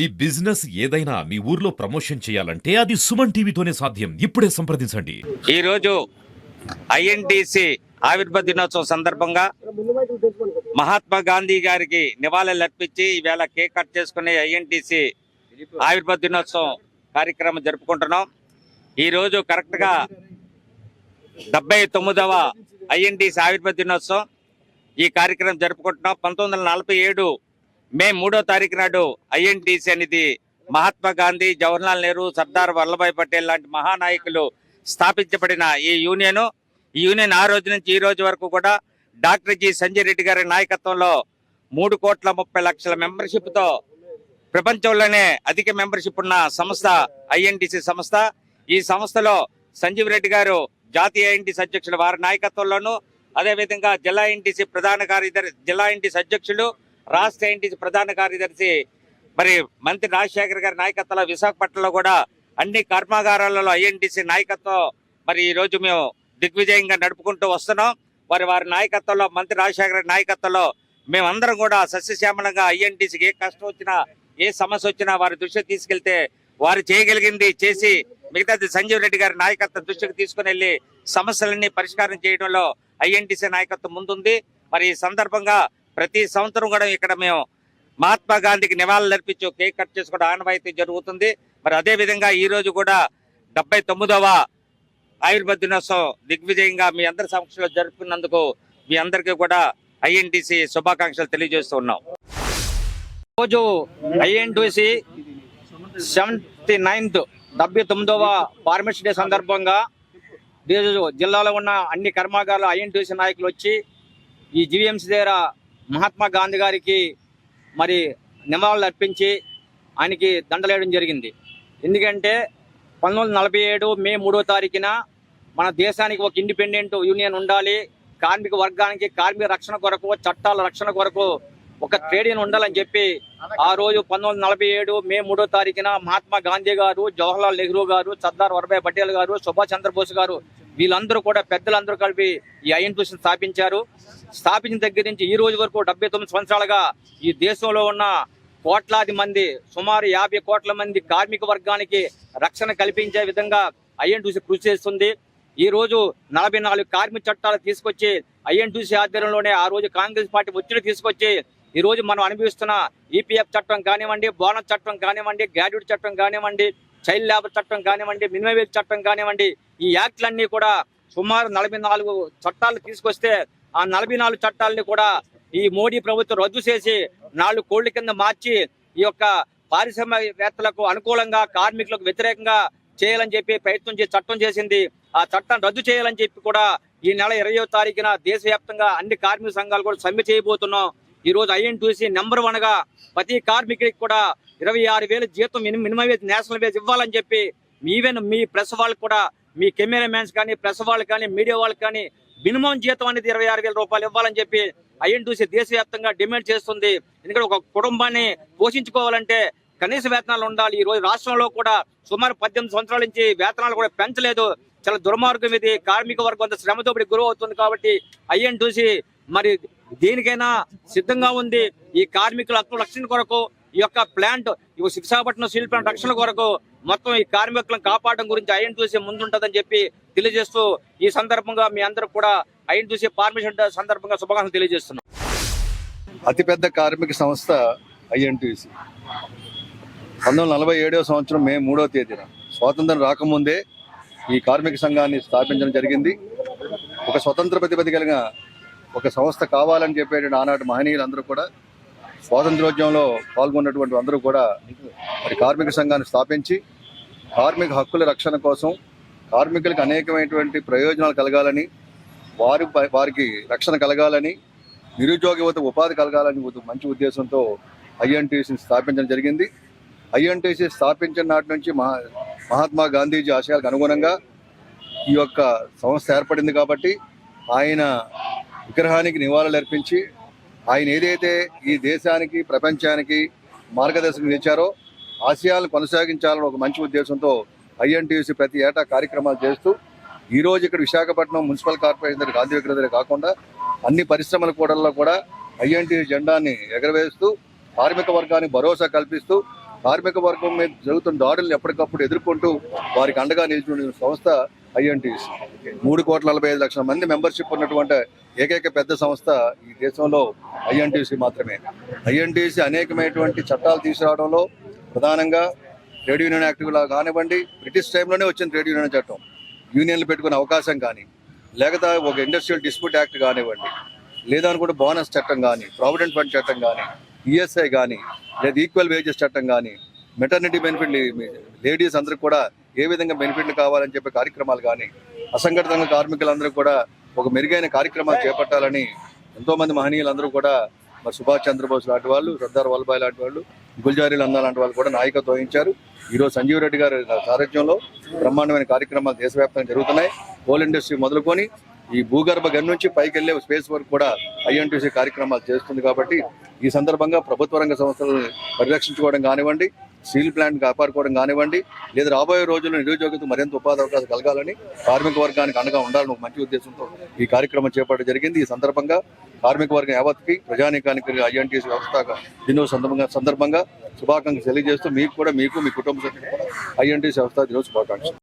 ఈ బిజినెస్ ఏదైనా మీ ఊర్లో ప్రమోషన్ చేయాలంటే అది సుమన్ టీవీతోనే సాధ్యం. ఇప్పుడే సంప్రదించండి. ఈ రోజు ఐఎన్టీసీ ఆవిర్భావ దినోత్సవం సందర్భంగా మహాత్మా గాంధీ గారికి నివాళులు అర్పించి ఈవేళ కేక్ కట్ చేసుకునే ఐఎన్టీసీ ఆవిర్భావ దినోత్సవం కార్యక్రమం జరుపుకుంటున్నాం. ఈ రోజు కరెక్ట్ గా 79వ ఐఎన్టీసీ ఆవిర్భావ దినోత్సవం ఈ కార్యక్రమం జరుపుకుంటున్నాం. 1947 మే 3వ తారీఖు నాడు ఐఎన్టీసీ అనేది మహాత్మా గాంధీ, జవహర్లాల్ నెహ్రూ, సర్దార్ వల్లభాయ్ పటేల్ లాంటి మహానాయకులు స్థాపించబడిన ఈ యూనియన్ ఆ రోజు నుంచి ఈ రోజు వరకు కూడా డాక్టర్ జి సంజయ్ రెడ్డి గారి నాయకత్వంలో 3,30,00,000 మెంబర్షిప్ తో ప్రపంచంలోనే అధిక మెంబర్షిప్ ఉన్న సంస్థ ఐఎన్టీసీ సంస్థ. ఈ సంస్థలో సంజీవ్ రెడ్డి గారు జాతీయ ఐఎన్టీసీ అధ్యక్షులు, వారి నాయకత్వంలోను, అదేవిధంగా జిల్లా ఐఎన్టీసీ ప్రధాన కార్యదర్శి, జిల్లా ఐఎన్టీసీ అధ్యక్షులు, రాష్ట్ర ఐఎన్టీసీ ప్రధాన కార్యదర్శి మరి మంత్రి రాజశేఖర్ గారి నాయకత్వంలో విశాఖపట్నంలో కూడా అన్ని కర్మాగారాలలో ఐఎన్టీసీ నాయకత్వం మరి ఈ రోజు మేము దిగ్విజయంగా నడుపుకుంటూ వస్తున్నాం. వారి నాయకత్వంలో, మంత్రి రాజశేఖర గారి నాయకత్వంలో మేమందరం కూడా సస్యశ్యామలంగా ఐఎన్టీసీకి ఏ కష్టం వచ్చినా, ఏ సమస్య వచ్చినా వారి దృష్టికి తీసుకెళ్తే వారు చేయగలిగింది చేసి మిగతాది సంజీవ్ రెడ్డి గారి నాయకత్వం దృష్టికి తీసుకుని వెళ్లి సమస్యలన్నీ పరిష్కారం చేయడంలో ఐఎన్టీసీ నాయకత్వం ముందుంది. మరి ఈ సందర్భంగా ప్రతి సంవత్సరం కూడా ఇక్కడ మేము మహాత్మా గాంధీకి నివాళులు అర్పించు కేక్ కట్ చేసుకోవడం ఆనవాయితీ జరుగుతుంది. మరి అదే విధంగా ఈ రోజు కూడా 79వ ఆవిర్భావ దినోత్సవం దిగ్విజయంగా మీ అందరి సమక్షంలో జరుపుకున్నందుకు మీ అందరికీ కూడా ఐఎన్టీసీ శుభాకాంక్షలు తెలియజేస్తున్నాం. రోజు ఐఎన్టీసీ 79వ ఫార్మసీ డే సందర్భంగా జిల్లాలో ఉన్న అన్ని కర్మాగారాల ఐఎన్టీసీ నాయకులు వచ్చి ఈ జీవీఎంసీ దగ్గర మహాత్మా గాంధీ గారికి మరి నివాళులు అర్పించి ఆయనకి దండలేయడం జరిగింది. ఎందుకంటే 1947 మే 3వ తారీఖున మన దేశానికి ఒక ఇండిపెండెంట్ యూనియన్ ఉండాలి, కార్మిక వర్గానికి కార్మిక రక్షణ కొరకు, చట్టాల రక్షణ కొరకు ఒక ట్రేడ్ యూనియన్ ఉండాలని చెప్పి ఆ రోజు 1947 మే 3వ తారీఖున మహాత్మా గాంధీ గారు, జవహర్లాల్ నెహ్రూ గారు, సర్దార్ వల్లభాయ్ పటేల్ గారు, సుభాష్ చంద్రబోస్ గారు వీళ్ళందరూ కూడా పెద్దలందరూ కలిపి ఈ ఐఎన్టీసీని స్థాపించారు. స్థాపించిన దగ్గర నుంచి ఈ రోజు వరకు 79 సంవత్సరాలుగా ఈ దేశంలో ఉన్న కోట్లాది మంది, సుమారు 50 కోట్ల మంది కార్మిక వర్గానికి రక్షణ కల్పించే విధంగా ఐఎన్టీసీ కృషి చేస్తుంది. ఈ రోజు 44 కార్మిక చట్టాలు తీసుకొచ్చి ఐఎన్టీసీ ఆధ్వర్యంలోనే ఆ రోజు కాంగ్రెస్ పార్టీ ఒత్తిడి తీసుకొచ్చి ఈ రోజు మనం అనుభవిస్తున్న ఈపీఎఫ్ చట్టం కానివ్వండి, బోనస్ చట్టం కానివ్వండి, గ్రాడ్యుయేట్ చట్టం కానివ్వండి, చైల్డ్ లేబర్ చట్టం కానివ్వండి, మినిమం వేజ్ చట్టం కానివ్వండి, ఈ యాక్ట్లన్నీ కూడా సుమారు 44 చట్టాలు తీసుకొస్తే ఆ 44 చట్టాలని కూడా ఈ మోడీ ప్రభుత్వం రద్దు చేసి 4 కోళ్ల కింద మార్చి ఈ యొక్క పారిశ్రామికవేత్తలకు అనుకూలంగా, కార్మికులకు వ్యతిరేకంగా చేయాలని చెప్పి ప్రయత్నం చేసి చట్టం చేసింది. ఆ చట్టం రద్దు చేయాలని చెప్పి కూడా ఈ నెల 20వ తారీఖున దేశవ్యాప్తంగా అన్ని కార్మిక సంఘాలు కూడా సమ్మె చేయబోతున్నాం. ఈ రోజు ఐఎన్టీసీ నెంబర్ 1గా ప్రతి కార్మికుడికి కూడా 26,000 జీతం, మినిమం వేజ్, నేషనల్ వేజ్ ఇవ్వాలని చెప్పి ఈవెన్ మీ ప్రెస్ వాళ్ళకి కూడా, మీ కెమెరా మ్యాన్స్ కానీ, ప్రెస్ వాళ్ళకి కానీ, మీడియా వాళ్ళకి కానీ మినిమం జీతం అనేది 26,000 రూపాయలు ఇవ్వాలని చెప్పి ఐఎన్టీసీ దేశవ్యాప్తంగా డిమాండ్ చేస్తుంది. ఎందుకంటే ఒక కుటుంబాన్ని పోషించుకోవాలంటే కనీస వేతనాలు ఉండాలి. ఈ రోజు రాష్ట్రంలో కూడా సుమారు 18 సంవత్సరాల నుంచి వేతనాలు కూడా పెంచలేదు. చాలా దుర్మార్గం ఇది. కార్మిక వర్గం అంత శ్రమతోపిడి గురి అవుతుంది. కాబట్టి ఐఎన్టీసీ మరి దేనికైనా సిద్ధంగా ఉంది. ఈ కార్మికుల హక్కుల రక్షణ కొరకు, ఈ యొక్క ప్లాంట్, విశాఖపట్నం స్టీల్ ప్లాంట్ రక్షణ కొరకు మొత్తం ఈ కార్మికులను కాపాడడం గురించి ఐఎన్టీసీ ముందుంటుందని చెప్పి తెలియజేస్తూ ఈ సందర్భంగా మీ అందరూ కూడా ఐఎన్టీసీ ఫార్మసీ డే సందర్భంగా శుభాకాంక్షలు తెలియజేస్తున్నాం. అతిపెద్ద కార్మిక సంస్థ ఐఎన్టీసీ 1947వ సంవత్సరం మే 3వ తేదీన స్వాతంత్రం రాకముందే ఈ కార్మిక సంఘాన్ని స్థాపించడం జరిగింది. ఒక స్వతంత్ర ప్రతిపత్తి కలిగిన ఒక సంస్థ కావాలని చెప్పేటువంటి ఆనాటి మహనీయులందరూ కూడా, స్వాతంత్రోద్యమంలో పాల్గొన్నటువంటి అందరూ కూడా మరి కార్మిక సంఘాన్ని స్థాపించి కార్మిక హక్కుల రక్షణ కోసం, కార్మికులకు అనేకమైనటువంటి ప్రయోజనాలు కలగాలని, వారికి రక్షణ కలగాలని, నిరుద్యోగ యువత ఉపాధి కలగాలని మంచి ఉద్దేశంతో ఐఎన్టీసీని స్థాపించడం జరిగింది. ఐఎన్టీసీ స్థాపించిన నాటి నుంచి మహాత్మా గాంధీజీ ఆశయాలకు అనుగుణంగా ఈ యొక్క సంస్థ ఏర్పడింది. కాబట్టి ఆయన విగ్రహానికి నివాళులు అర్పించి ఆయన ఏదైతే ఈ దేశానికి, ప్రపంచానికి మార్గదర్శకం ఇచ్చారో ఆశయాలను కొనసాగించాలని ఒక మంచి ఉద్దేశంతో ఐఎన్టీసీ ప్రతి ఏటా కార్యక్రమాలు చేస్తూ ఈ రోజు ఇక్కడ విశాఖపట్నం మున్సిపల్ కార్పొరేషన్ దగ్గర గాంధీ విగ్రహం దగ్గర కాకుండా అన్ని పరిశ్రమల కూడల్లో కూడా ఐఎన్టీసీ జెండాన్ని ఎగరవేస్తూ కార్మిక వర్గానికి భరోసా కల్పిస్తూ కార్మిక వర్గం మీద జరుగుతున్న దాడులను ఎప్పటికప్పుడు ఎదుర్కొంటూ వారికి అండగా నిలిచిన సంస్థ ఐఎన్టీసీ. 3,45,00,000 మంది మెంబర్షిప్ ఉన్నటువంటి ఏకైక పెద్ద సంస్థ ఈ దేశంలో ఐఎన్టీసీ మాత్రమే. ఐఎన్టీసీ అనేకమైనటువంటి చట్టాలు తీసుకురావడంలో ప్రధానంగా ట్రేడ్ యూనియన్ యాక్టివ్లా కానివ్వండి, బ్రిటిష్ టైంలోనే వచ్చిన ట్రేడ్ యూనియన్ చట్టం, యూనియన్లు పెట్టుకునే అవకాశం కానీ, లేకపోతే ఒక ఇండస్ట్రియల్ డిస్ప్యూట్ యాక్ట్ కానివ్వండి, లేదా అనుకుంటే బోనస్ చట్టం కానీ, ప్రావిడెంట్ ఫండ్ చట్టం కానీ, ఈఎస్ఐ కానీ, లేదా ఈక్వల్ వేజెస్ చట్టం కానీ, మెటర్నిటీ బెనిఫిట్ లేడీస్ అందరికి కూడా ఏ విధంగా బెనిఫిట్లు కావాలని చెప్పే కార్యక్రమాలు కానీ, అసంఘటిత రంగ కార్మికులందరూ కూడా ఒక మెరుగైన కార్యక్రమాలు చేపట్టాలని ఎంతోమంది మహనీయులందరూ కూడా మరి సుభాష్ చంద్రబోస్ లాంటి వాళ్ళు, సర్దార్ వల్లభాయ్ లాంటి వాళ్ళు, గుల్జారీ లందా లాంటి వాళ్ళు కూడా నాయకత్వం వహించారు. ఈరోజు సంజీవ్ రెడ్డి గారి సారథ్యంలో బ్రహ్మాండమైన కార్యక్రమాలు దేశవ్యాప్తంగా జరుగుతున్నాయి. కోల్ ఇండస్ట్రీ మొదలుకొని ఈ భూగర్భ గని నుంచి పైకి వెళ్ళే స్పేస్ వరకు కూడా ఐఎన్టీసీ కార్యక్రమాలు చేస్తుంది. కాబట్టి ఈ సందర్భంగా ప్రభుత్వ రంగ సంస్థలను పరిరక్షించుకోవడం కానివ్వండి, స్టీల్ ప్లాంట్ కాపాడుకోవడం కానివ్వండి, లేదా రాబోయే రోజుల్లో నిరుద్యోగితకు మరింత ఉపాధి అవకాశాలు కలగాలని, కార్మిక వర్గానికి అండగా ఉండాలని ఒక మంచి ఉద్దేశంతో ఈ కార్యక్రమం చేపట్టడం జరిగింది. ఈ సందర్భంగా కార్మిక వర్గం యావత్కి, ప్రజానీకానికి ఐఎన్టీసీ వ్యవస్థ దినోత్సవ సందర్భంగా శుభాకాంక్షలు తెలియజేస్తూ మీకు మీ కుటుంబ సభ్యులు కూడా ఐఎన్టీసీ వ్యవస్థ దినోత్సవ శుభాకాంక్షలు.